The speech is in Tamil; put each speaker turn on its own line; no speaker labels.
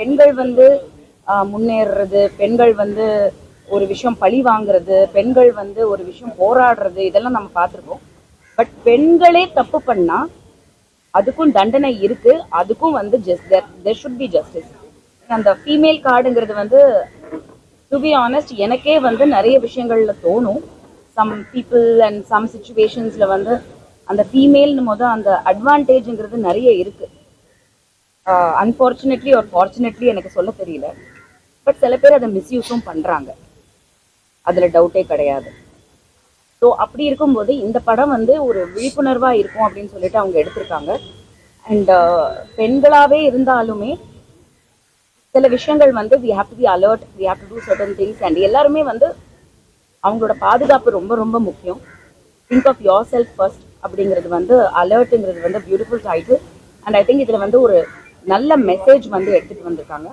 பெண்கள் வந்து முன்னேறுறது, பெண்கள் வந்து ஒரு விஷயம் பழி வாங்குறது, பெண்கள் வந்து ஒரு விஷயம் போராடுறது, இதெல்லாம் நம்ம பார்த்துருக்கோம். பட் பெண்களே தப்பு பண்ணா அதுக்கும் தண்டனை இருக்கு. அதுக்கும் வந்து there should be justice. அந்த ஃபீமேல் கார்டுங்கிறது வந்து டு பி ஆனஸ்ட் எனக்கே வந்து நிறைய விஷயங்கள்ல தோணும். சம் பீப்புள் அண்ட் சம் சுச்சுவேஷன்ஸ்ல வந்து அந்த ஃபீமேல்னு அந்த அட்வான்டேஜ்ங்கிறது நிறைய இருக்கு. அன்ஃபார்ச்சுனேட்லி ஒரு ஃபார்ச்சுனேட்லி எனக்கு சொல்ல தெரியல. பட் சில பேர் அதை மிஸ்யூஸும் பண்ணுறாங்க, அதில் டவுட்டே கிடையாது. ஸோ அப்படி இருக்கும்போது இந்த படம் வந்து ஒரு விழிப்புணர்வாக இருக்கும் அப்படின்னு சொல்லிட்டு அவங்க எடுத்திருக்காங்க. அண்ட் பெண்களாகவே இருந்தாலுமே சில விஷயங்கள் வந்து we have to be alert, we have to do certain things. And எல்லாருமே வந்து அவங்களோட பாதுகாப்பு ரொம்ப ரொம்ப முக்கியம். Think of yourself first அப்படிங்கிறது வந்து அலர்ட்டுங்கிறது வந்து beautiful title. And I think இதில் வந்து ஒரு நல்ல மெசேஜ் வந்து எடுத்துகிட்டு வந்திருக்காங்க.